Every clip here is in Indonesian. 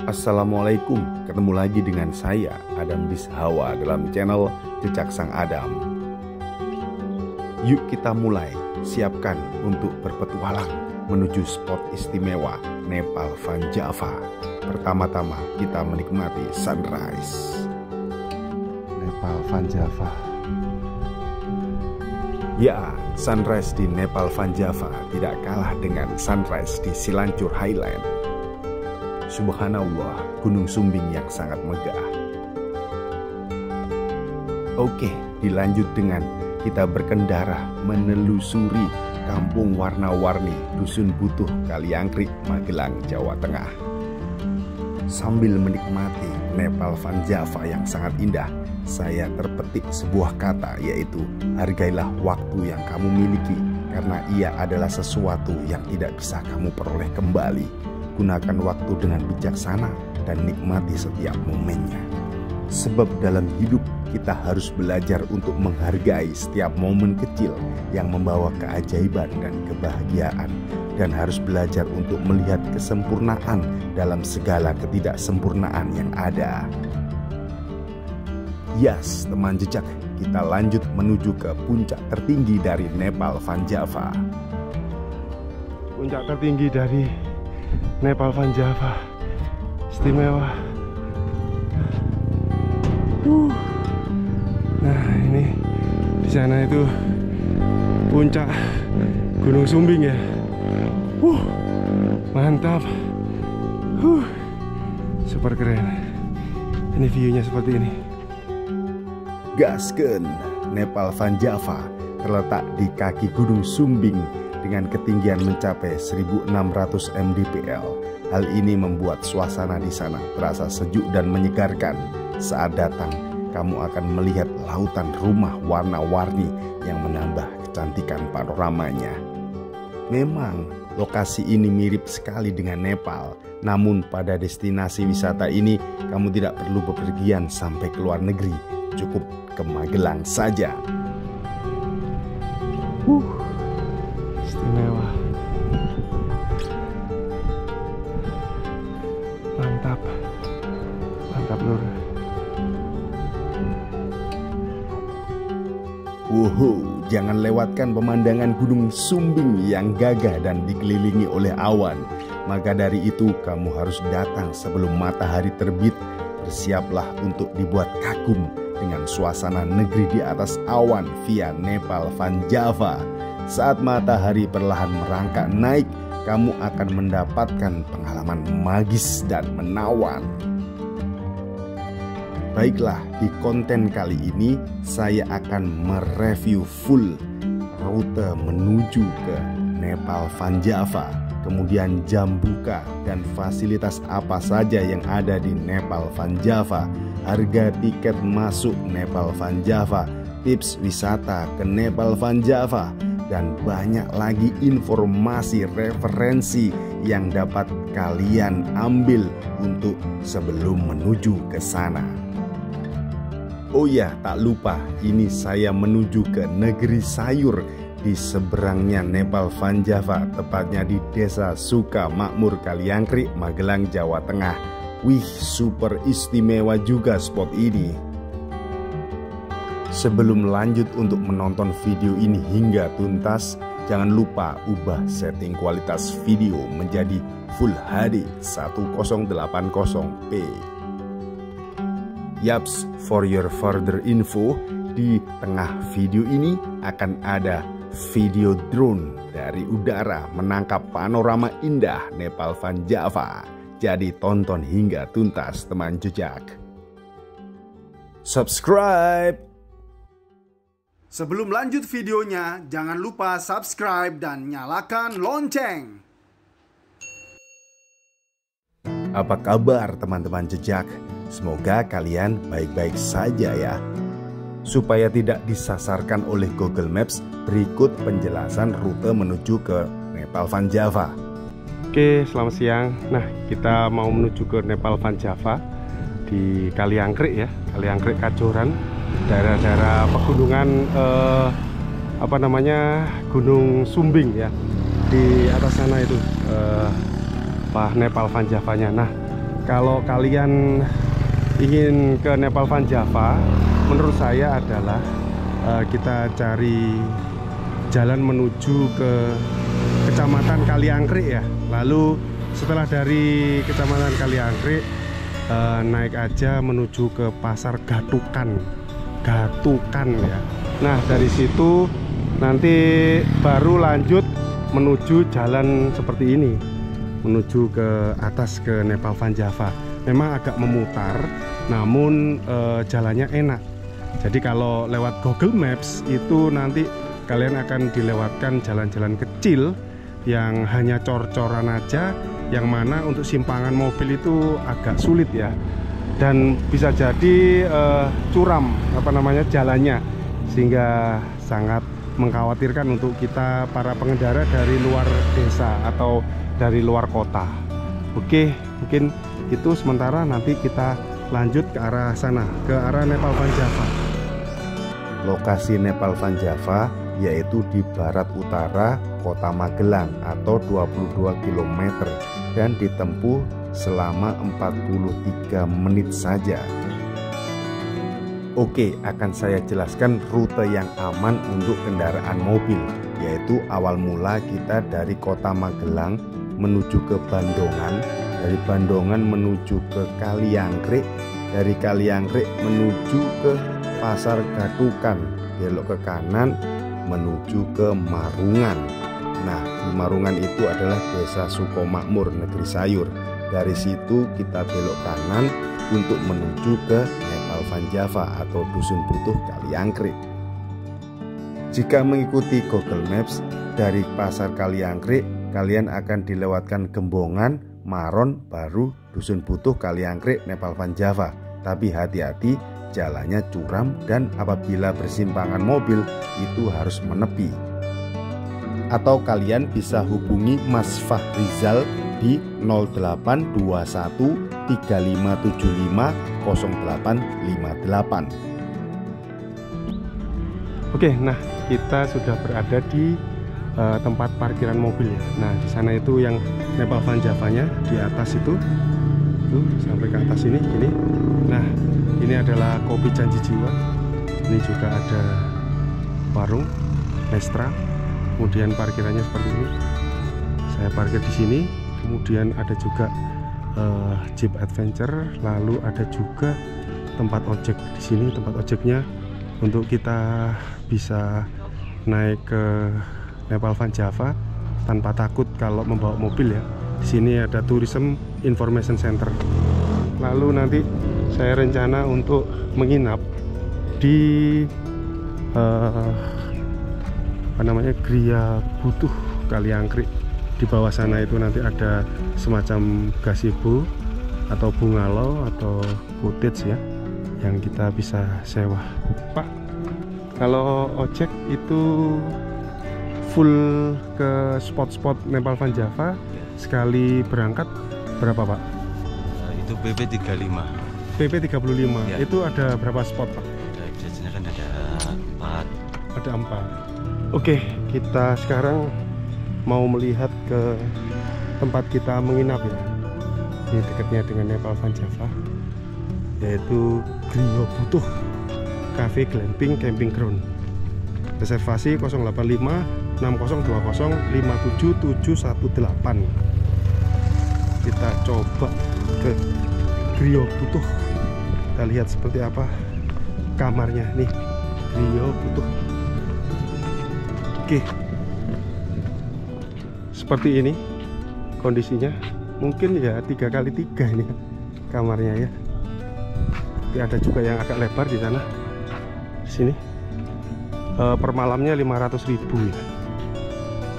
Assalamualaikum, ketemu lagi dengan saya Adam Bishawa dalam channel Jejak Sang Adam. Yuk kita mulai, siapkan untuk berpetualang menuju spot istimewa Nepal Van Java. Pertama-tama kita menikmati sunrise Nepal Van Java. Ya, sunrise di Nepal Van Java tidak kalah dengan sunrise di Silancur Highland. Subhanallah, Gunung Sumbing yang sangat megah. Oke, dilanjut dengan kita berkendara menelusuri kampung warna-warni Dusun Butuh, Kaliangkrik, Magelang, Jawa Tengah. Sambil menikmati Nepal Van Java yang sangat indah, saya terpetik sebuah kata, yaitu hargailah waktu yang kamu miliki, karena ia adalah sesuatu yang tidak bisa kamu peroleh kembali. Gunakan waktu dengan bijaksana dan nikmati setiap momennya. Sebab dalam hidup kita harus belajar untuk menghargai setiap momen kecil yang membawa keajaiban dan kebahagiaan, dan harus belajar untuk melihat kesempurnaan dalam segala ketidaksempurnaan yang ada. Yes, teman jejak, kita lanjut menuju ke puncak tertinggi dari Nepal Van Java. Puncak tertinggi dari Nepal Van Java, istimewa. Nah, ini di sana itu puncak Gunung Sumbing ya. Mantap. Super keren. Ini view-nya seperti ini. Gaskeun, Nepal Van Java terletak di kaki Gunung Sumbing dengan ketinggian mencapai 1600 mdpl. Hal ini membuat suasana di sana terasa sejuk dan menyegarkan. Saat datang, kamu akan melihat lautan rumah warna-warni yang menambah kecantikan panoramanya. Memang lokasi ini mirip sekali dengan Nepal, namun pada destinasi wisata ini kamu tidak perlu bepergian sampai ke luar negeri, cukup ke Magelang saja. Istimewa. Mantap. Mantap lur. Wow, jangan lewatkan pemandangan Gunung Sumbing yang gagah dan dikelilingi oleh awan. Maka dari itu kamu harus datang sebelum matahari terbit. Bersiaplah untuk dibuat kagum dengan suasana negeri di atas awan via Nepal Van Java. Saat matahari perlahan merangkak naik, kamu akan mendapatkan pengalaman magis dan menawan. Baiklah, di konten kali ini saya akan mereview full rute menuju ke Nepal Van Java, kemudian jam buka dan fasilitas apa saja yang ada di Nepal Van Java, harga tiket masuk Nepal Van Java, tips wisata ke Nepal Van Java, dan banyak lagi informasi referensi yang dapat kalian ambil untuk sebelum menuju ke sana. Oh ya, tak lupa, ini saya menuju ke negeri sayur di seberangnya Nepal Van Java, tepatnya di Desa Suka Makmur, Kaliangkrik, Magelang, Jawa Tengah. Wih, super istimewa juga spot ini. Sebelum lanjut untuk menonton video ini hingga tuntas, jangan lupa ubah setting kualitas video menjadi Full HD 1080p. Yaps, for your further info, di tengah video ini akan ada video drone dari udara menangkap panorama indah Nepal Van Java. Jadi tonton hingga tuntas teman jejak. Subscribe. Sebelum lanjut videonya, jangan lupa subscribe dan nyalakan lonceng. Apa kabar teman-teman jejak? Semoga kalian baik-baik saja ya. Supaya tidak disasarkan oleh Google Maps, berikut penjelasan rute menuju ke Nepal Van Java. Oke, selamat siang. Nah, kita mau menuju ke Nepal Van Java di Kaliangkrik ya, Kaliangkrik Kajoran, daerah-daerah pegunungan Gunung Sumbing ya. Di atas sana itu Nepal Van Javanya. Nah, kalau kalian ingin ke Nepal Van Java, menurut saya adalah kita cari jalan menuju ke Kecamatan Kaliangkrik ya. Lalu setelah dari Kecamatan Kaliangkrik naik aja menuju ke Pasar Gatukan ya. Nah dari situ nanti baru lanjut menuju jalan seperti ini, menuju ke atas ke Nepal Van Java. Memang agak memutar, namun jalannya enak. Jadi kalau lewat Google Maps itu nanti kalian akan dilewatkan jalan-jalan kecil yang hanya cor-coran aja, yang mana untuk simpangan mobil itu agak sulit ya, dan bisa jadi curam jalannya, sehingga sangat mengkhawatirkan untuk kita para pengendara dari luar desa atau dari luar kota. Oke, mungkin itu sementara, nanti kita lanjut ke arah sana, ke arah Nepal Van Java. Lokasi Nepal Van Java yaitu di barat utara kota Magelang atau 22 km dan ditempuh selama 43 menit saja. Oke, akan saya jelaskan rute yang aman untuk kendaraan mobil, yaitu awal mula kita dari kota Magelang menuju ke Bandongan, dari Bandongan menuju ke Kaliangkrik, dari Kaliangkrik menuju ke Pasar Gatukan, belok ke kanan menuju ke Marungan. Nah, di Marungan itu adalah Desa Sukomakmur, Negeri Sayur. Dari situ kita belok kanan untuk menuju ke Nepal Van Java atau Dusun Butuh Kaliangkrik. Jika mengikuti Google Maps dari Pasar Kaliangkrik, kalian akan dilewatkan Gembongan, Maron, baru Dusun Butuh Kaliangkrik, Nepal Van Java. Tapi hati-hati, jalannya curam dan apabila bersimpangan mobil itu harus menepi. Atau kalian bisa hubungi Mas Fahrizal di 0821 3575 0858. Oke, nah kita sudah berada di tempat parkiran mobil ya. Nah di sana itu yang Nepal Van Java-nya di atas itu, tuh sampai ke atas ini gini. Nah ini adalah Kopi Janji Jiwa. Ini juga ada warung Nestra. Kemudian parkirannya seperti ini. Saya parkir di sini. Kemudian ada juga Jeep Adventure. Lalu ada juga tempat ojek di sini. Tempat ojeknya untuk kita bisa naik ke Nepal Van Java tanpa takut kalau membawa mobil ya. Di sini ada Tourism Information Center. Lalu nanti saya rencana untuk menginap di Gria Butuh Kaliangkrik. Di bawah sana itu nanti ada semacam gazebo atau bungalow atau cottage ya, yang kita bisa sewa. Pak, kalau ojek itu full ke spot-spot Nepal Van Java sekali berangkat berapa Pak? Itu PP 35. PP 35 ya. Itu ada berapa spot Pak? Biasanya kan ada 4. Ada 4. Oke, kita sekarang mau melihat ke tempat kita menginap ya. Ini dekatnya dengan Nepal Van Java, yaitu Gria Butuh Cafe Glamping Camping Ground. Reservasi 085 6020 57718. Kita coba ke Gria Butuh. Kita lihat seperti apa kamarnya nih, Gria Butuh. Oke, seperti ini kondisinya. Mungkin ya 3x3 ini kamarnya ya. Tapi ada juga yang agak lebar di sana. Di sini per malamnya 500.000 ya.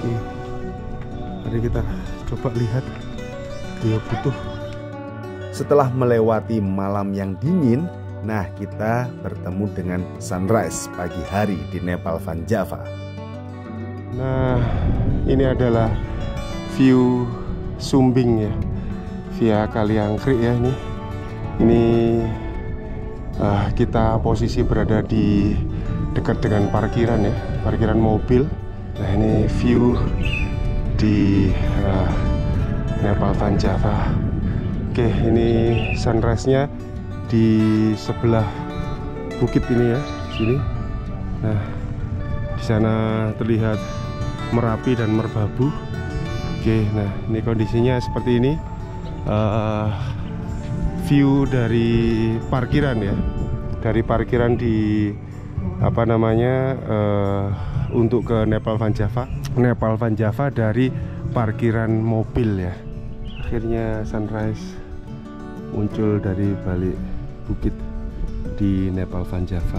Oke, mari kita coba lihat Gria Butuh. Setelah melewati malam yang dingin, nah kita bertemu dengan sunrise pagi hari di Nepal Van Java. Nah, ini adalah view Sumbing ya, via Kaliangkrik ya ini. Ini kita posisi berada di dekat dengan parkiran ya, parkiran mobil. Nah ini view di Nepal Van Java. Oke, Oke, ini sunrise-nya di sebelah bukit ini ya, di sini. Nah, di sana terlihat Merapi dan Merbabu. Oke, nah ini kondisinya seperti ini. View dari parkiran ya, dari parkiran di apa namanya untuk ke Nepal Van Java dari parkiran mobil ya. Akhirnya sunrise muncul dari balik bukit di Nepal Van Java.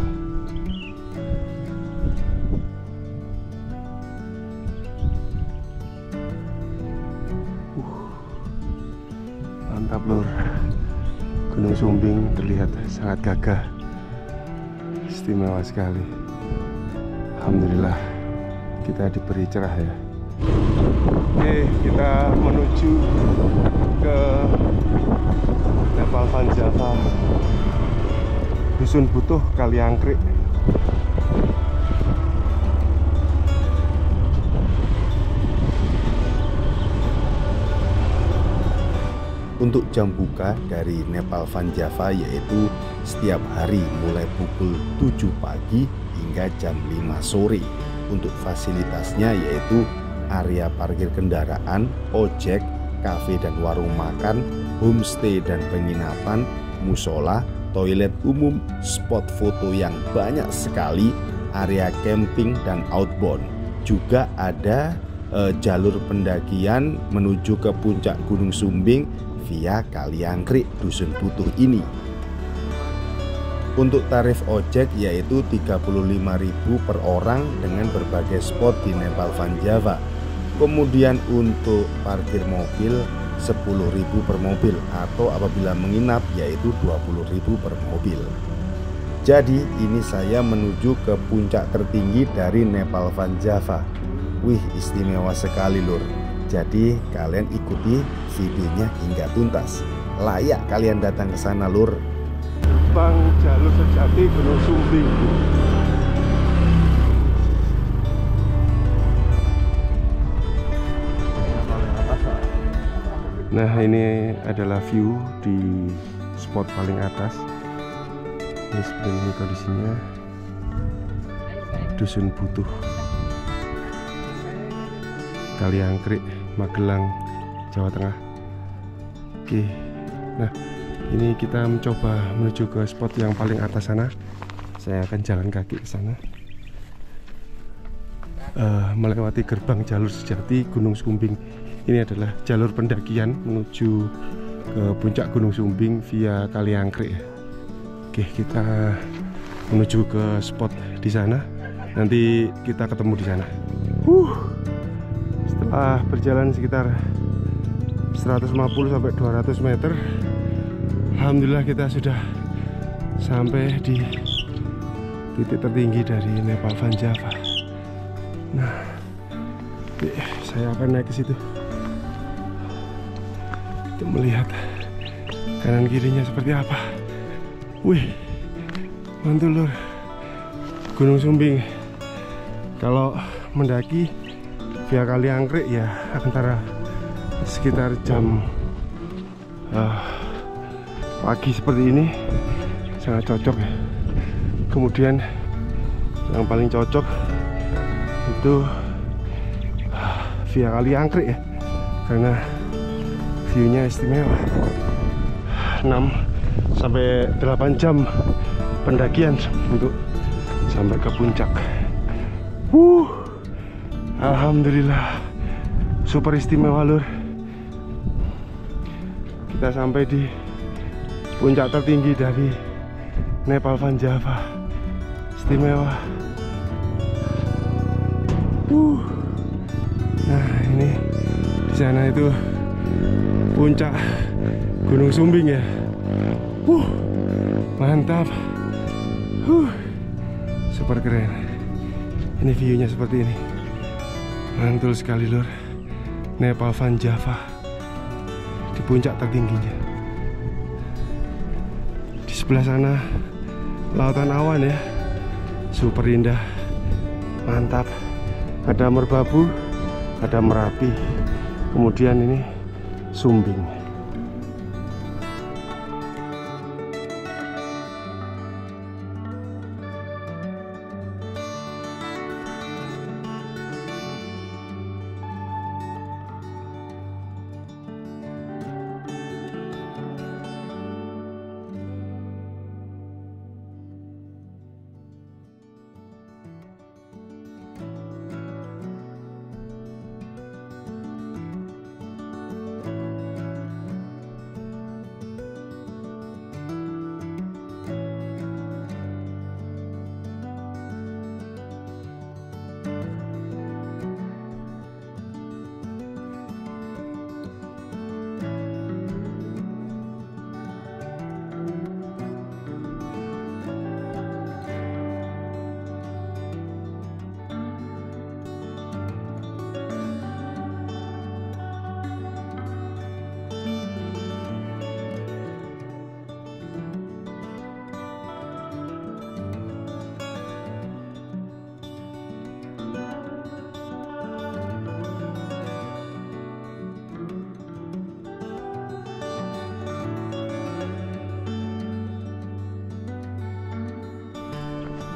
Mantap lur, Gunung Sumbing terlihat sangat gagah, istimewa sekali. Alhamdulillah kita diberi cerah ya. Oke, kita menuju ke Nepal Van Java, Dusun Butuh, Kaliangkrik. Untuk jam buka dari Nepal Van Java yaitu setiap hari mulai pukul 7 pagi hingga jam 5 sore. Untuk fasilitasnya yaitu area parkir kendaraan, ojek, kafe dan warung makan, homestay dan penginapan, musola, toilet umum, spot foto yang banyak sekali, area camping dan outbound. Juga ada jalur pendakian menuju ke puncak Gunung Sumbing via Kaliangkrik Dusun Butuh ini. Untuk tarif ojek yaitu 35.000 per orang dengan berbagai spot di Nepal Van Java. Kemudian untuk parkir mobil 10.000 per mobil, atau apabila menginap yaitu 20.000 per mobil. Jadi ini saya menuju ke puncak tertinggi dari Nepal Van Java. Wih, istimewa sekali lur. Jadi kalian ikuti videonya hingga tuntas. Layak kalian datang ke sana lur. Bang, jalur sejati Gunung Sumbing. Nah, ini adalah view di spot paling atas. Ini seperti ini kondisinya. Dusun Butuh, Kaliangkrik, Magelang, Jawa Tengah. Oke, nah ini kita mencoba menuju ke spot yang paling atas sana. Saya akan jalan kaki ke sana, melewati gerbang jalur sejati Gunung Sumbing. Ini adalah jalur pendakian menuju ke puncak Gunung Sumbing via Kaliangkrik. Oke, kita menuju ke spot di sana. Nanti kita ketemu di sana. Setelah berjalan sekitar 150 sampai 200 meter, alhamdulillah kita sudah sampai di titik tertinggi dari Nepal Van Java. Nah, saya akan naik ke situ untuk melihat kanan kirinya seperti apa. Wih, mantul lur, Gunung Sumbing. Kalau mendaki via Kaliangkrik ya antara sekitar jam pagi seperti ini sangat cocok ya. Kemudian yang paling cocok itu via Kaliangkrik ya, karena viewnya istimewa. 6 sampai 8 jam pendakian untuk sampai ke puncak. Alhamdulillah, super istimewa lur. Kita sampai di puncak tertinggi dari Nepal Van Java. Istimewa. Nah, ini di sana itu puncak Gunung Sumbing ya. Mantap. Super keren. Ini view-nya seperti ini. Mantul sekali lur. Nepal Van Java di puncak tertingginya. Di sebelah sana lautan awan ya, super indah, mantap. Ada Merbabu, ada Merapi, kemudian ini Sumbing.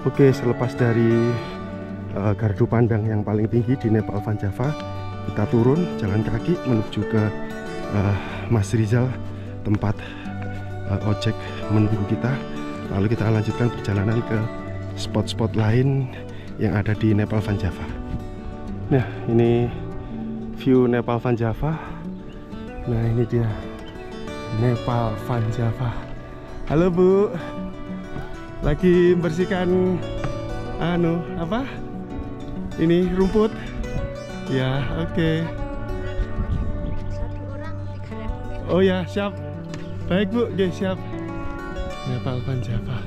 Oke, selepas dari gardu pandang yang paling tinggi di Nepal Van Java, kita turun jalan kaki menuju ke Mas Rizal, tempat ojek menunggu kita. Lalu kita lanjutkan perjalanan ke spot-spot lain yang ada di Nepal Van Java. Nah, ini view Nepal Van Java. Nah, ini dia Nepal Van Java. Halo Bu, lagi bersihkan apa? Ini rumput. Ya, oke. Oh ya, siap. Baik Bu, oke, siap. Nepal Van Java.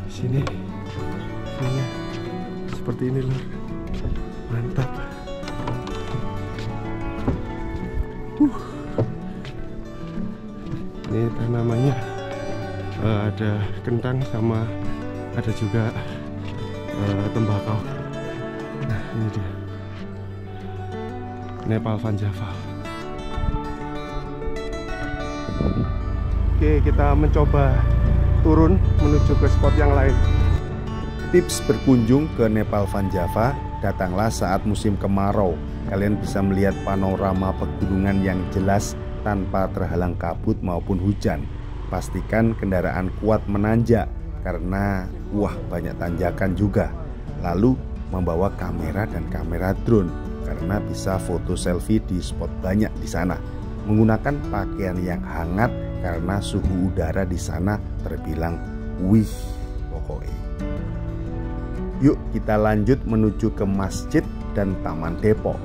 Sini, view-nya seperti ini loh. Mantap. Ini tanamannya ada kentang sama ada juga tembakau. Nah, ini dia Nepal Van Java. Oke, kita mencoba turun menuju ke spot yang lain. Tips berkunjung ke Nepal Van Java, datanglah saat musim kemarau. Kalian bisa melihat panorama pegunungan yang jelas tanpa terhalang kabut maupun hujan. Pastikan kendaraan kuat menanjak karena banyak tanjakan juga. Lalu membawa kamera dan kamera drone karena bisa foto selfie di spot banyak di sana. Menggunakan pakaian yang hangat karena suhu udara di sana terbilang wih pokoknya. Yuk kita lanjut menuju ke masjid dan Taman Depok.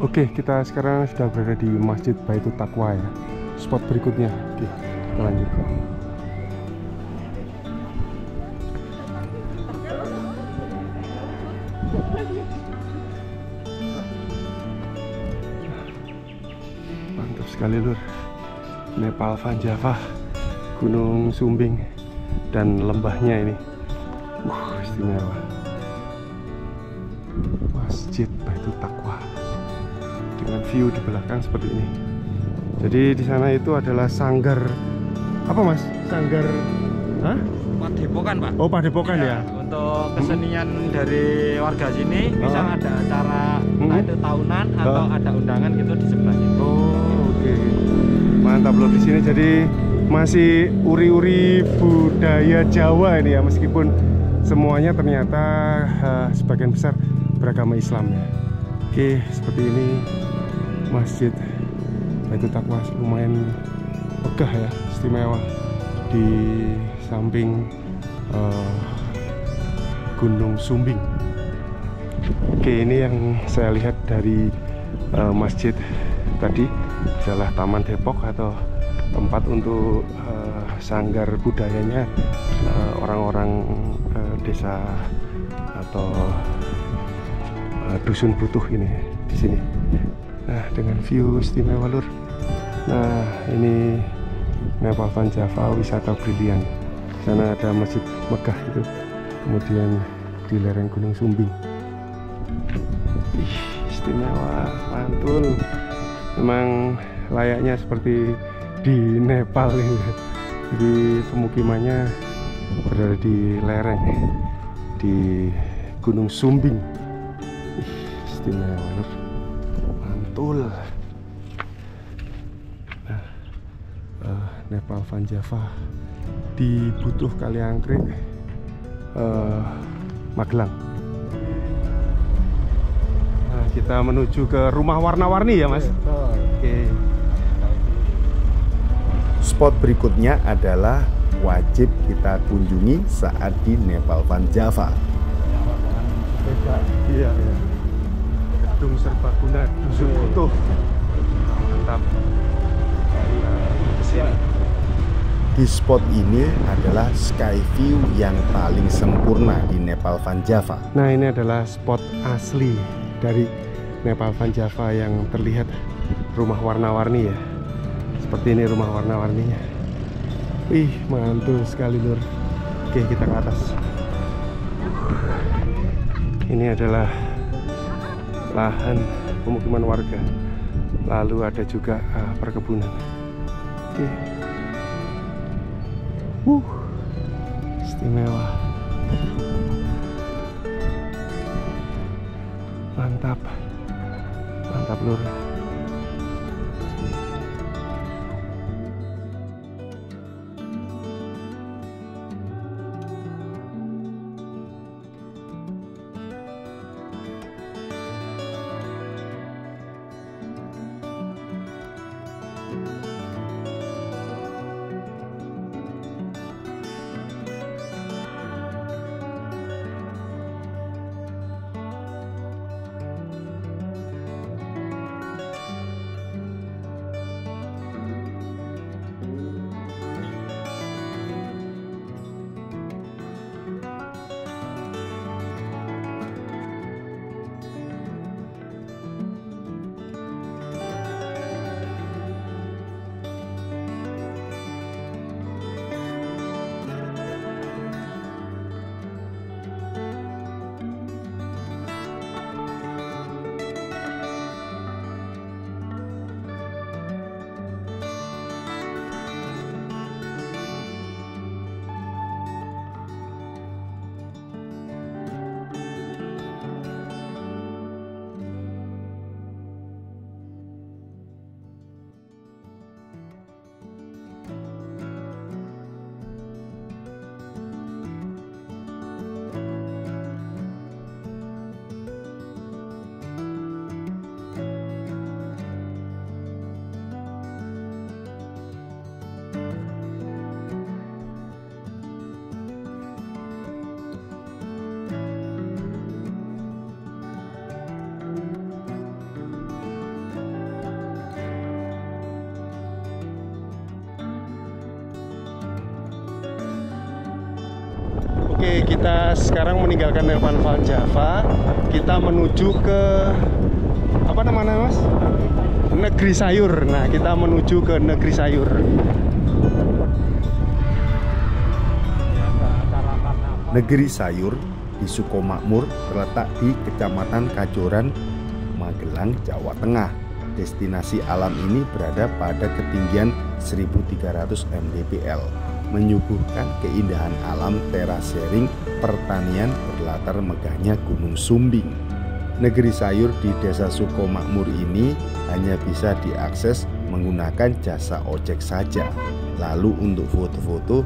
Oke, kita sekarang sudah berada di Masjid Baitul Taqwa ya. Spot berikutnya. Oke, kita lanjut. Mantap sekali lur. Nepal Van Java, Gunung Sumbing dan lembahnya ini. Istimewa. Masjid Baitul Taqwa dengan view di belakang seperti ini. Jadi di sana itu adalah sanggar apa Mas? Sanggar Padepokan Pak. Oh, Padepokan ya. Untuk kesenian dari warga sini, misal ada acara entah itu tahunan atau ada undangan gitu di sebelah itu. Oh, oke. Mantap loh di sini. Jadi masih uri-uri budaya Jawa ini ya, meskipun semuanya ternyata sebagian besar beragama Islam ya. Oke, seperti ini Masjid Baitul Taqwa, lumayan megah ya, istimewa di samping Gunung Sumbing. Oke, ini yang saya lihat dari masjid tadi adalah Taman Depok atau tempat untuk sanggar budayanya orang-orang desa atau dusun butuh ini di sini. Nah, dengan view istimewa lur. Nah, ini Nepal Van Java wisata brilian. Sana ada masjid megah itu, kemudian di lereng Gunung Sumbing. Istimewa, mantul. Memang layaknya seperti di Nepal ini. Jadi pemukimannya berada di lereng di Gunung Sumbing. Istimewa, mantul. Nah, Nepal Van Java di Butuh Kaliangkrik, Magelang. Nah, kita menuju ke rumah warna-warni ya Mas. Oke. Spot berikutnya adalah wajib kita kunjungi saat di Nepal Van Java. Iya, ya. Gedung serbaguna dusun butuh. Mantap. Di spot ini adalah sky view yang paling sempurna di Nepal Van Java. Nah, ini adalah spot asli dari Nepal Van Java yang terlihat rumah warna-warni ya. Seperti ini rumah warna-warninya. Wih, mantul sekali lur. Oke, kita ke atas. Ini adalah lahan pemukiman warga. Lalu ada juga perkebunan. Oke. istimewa. Mantap, mantap lur. Oke, kita sekarang meninggalkan Nepal Vanjava. Kita menuju ke apa namanya, Mas? Negeri Sayur. Nah, kita menuju ke Negeri Sayur. Negeri Sayur di Sukomakmur terletak di Kecamatan Kajoran, Magelang, Jawa Tengah. Destinasi alam ini berada pada ketinggian 1300 mdpl, menyuguhkan keindahan alam terasering pertanian berlatar megahnya Gunung Sumbing. Negeri Sayur di Desa Sukomakmur ini hanya bisa diakses menggunakan jasa ojek saja. Lalu untuk foto-foto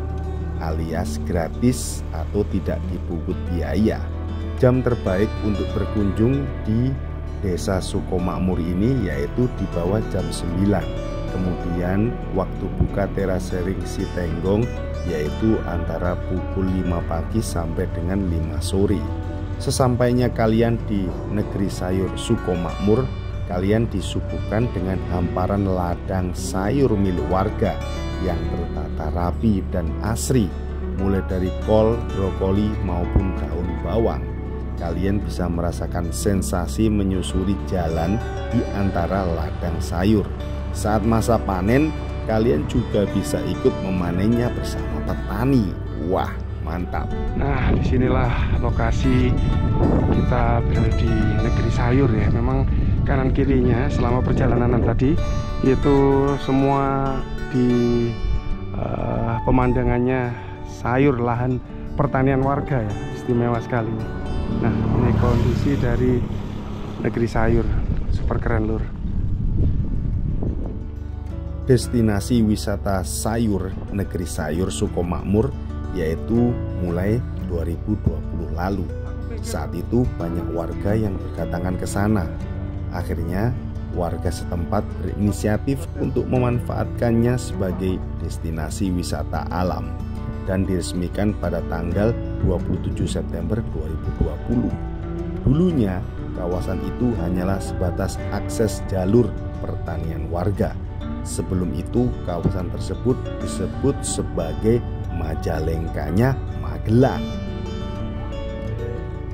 alias gratis atau tidak dipungut biaya. Jam terbaik untuk berkunjung di Desa Sukomakmur ini yaitu di bawah jam 9. Kemudian waktu buka terasering Sitenggong yaitu antara pukul 5 pagi sampai dengan 5 sore. Sesampainya kalian di Negeri Sayur Sukomakmur, kalian disuguhkan dengan hamparan ladang sayur milik warga yang tertata rapi dan asri, mulai dari kol, brokoli maupun daun bawang. Kalian bisa merasakan sensasi menyusuri jalan di antara ladang sayur. Saat masa panen, kalian juga bisa ikut memanennya bersama petani. Wah, mantap. Nah, disinilah lokasi kita berada di Negeri Sayur ya. Memang kanan kirinya selama perjalanan tadi itu semua di pemandangannya sayur, lahan pertanian warga ya, istimewa sekali. Nah, ini kondisi dari Negeri Sayur, super keren lur. Destinasi wisata sayur Negeri Sayur Sukomakmur yaitu mulai 2020 lalu. Saat itu banyak warga yang berdatangan ke sana. Akhirnya warga setempat berinisiatif untuk memanfaatkannya sebagai destinasi wisata alam dan diresmikan pada tanggal 27 September 2020. Dulunya kawasan itu hanyalah sebatas akses jalur pertanian warga. Sebelum itu kawasan tersebut disebut sebagai Majalengkanya Magelang.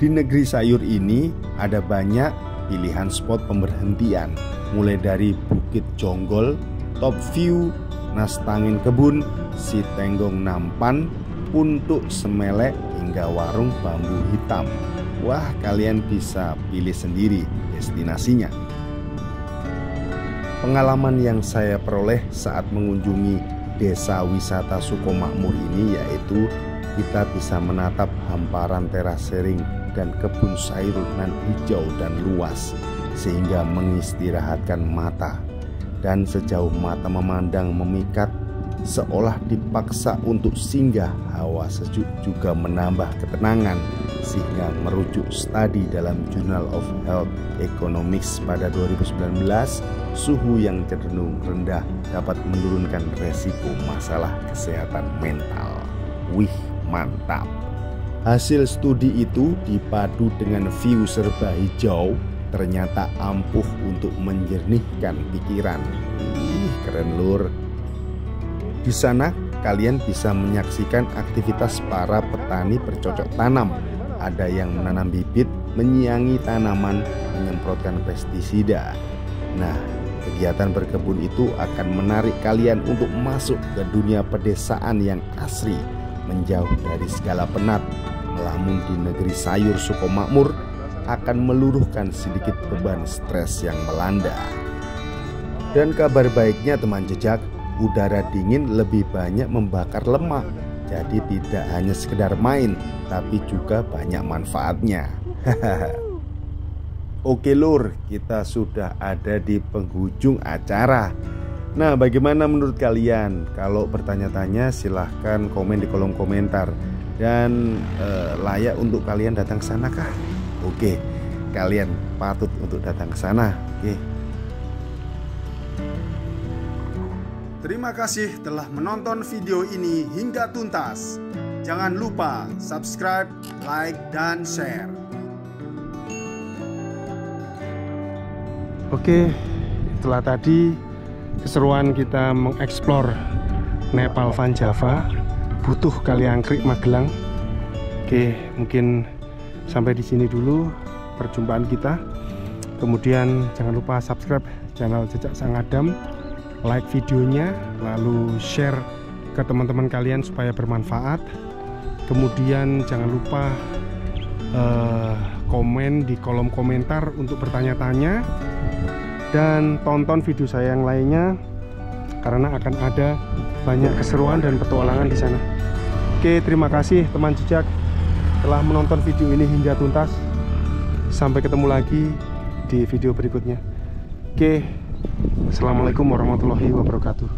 Di Negeri Sayur ini ada banyak pilihan spot pemberhentian, mulai dari Bukit Jonggol, Top View, Nastangin Kebun, Sitenggong Nampan, Puntuk Semelek, hingga warung bambu hitam. Wah, kalian bisa pilih sendiri destinasinya. Pengalaman yang saya peroleh saat mengunjungi Desa Wisata Sukomakmur ini yaitu kita bisa menatap hamparan terasering dan kebun sayur nan hijau dan luas, sehingga mengistirahatkan mata. Dan sejauh mata memandang memikat, seolah dipaksa untuk singgah, hawa sejuk juga menambah ketenangan, sehingga merujuk studi dalam Journal of Health Economics pada 2019, suhu yang cenderung rendah dapat menurunkan resiko masalah kesehatan mental. Wih, mantap. Hasil studi itu dipadu dengan view serba hijau ternyata ampuh untuk menjernihkan pikiran. Ih, keren lur. Di sana kalian bisa menyaksikan aktivitas para petani bercocok tanam. Ada yang menanam bibit, menyiangi tanaman, menyemprotkan pestisida. Nah, kegiatan berkebun itu akan menarik kalian untuk masuk ke dunia pedesaan yang asri, menjauh dari segala penat. Melamun di negeri sayur Sukomakmur akan meluruhkan sedikit beban stres yang melanda. Dan kabar baiknya teman jejak, udara dingin lebih banyak membakar lemak. Jadi tidak hanya sekedar main, tapi juga banyak manfaatnya. Oke lur, kita sudah ada di penghujung acara. Nah, bagaimana menurut kalian? Kalau bertanya-tanya silahkan komen di kolom komentar. Dan layak untuk kalian datang ke sana kah? Oke, kalian patut untuk datang ke sana. Oke. Terima kasih telah menonton video ini hingga tuntas. Jangan lupa subscribe, like, dan share. Oke, itulah tadi keseruan kita mengeksplor Nepal Van Java, Butuh Kaliangkrik Magelang. Oke, mungkin sampai di sini dulu perjumpaan kita. Kemudian jangan lupa subscribe channel Jejak Sang Adam, like videonya, lalu share ke teman-teman kalian supaya bermanfaat. Kemudian jangan lupa komen di kolom komentar untuk bertanya-tanya, dan tonton video saya yang lainnya karena akan ada banyak keseruan dan petualangan di sana. Oke, terima kasih teman jejak telah menonton video ini hingga tuntas. Sampai ketemu lagi di video berikutnya. Oke, assalamualaikum warahmatullahi wabarakatuh.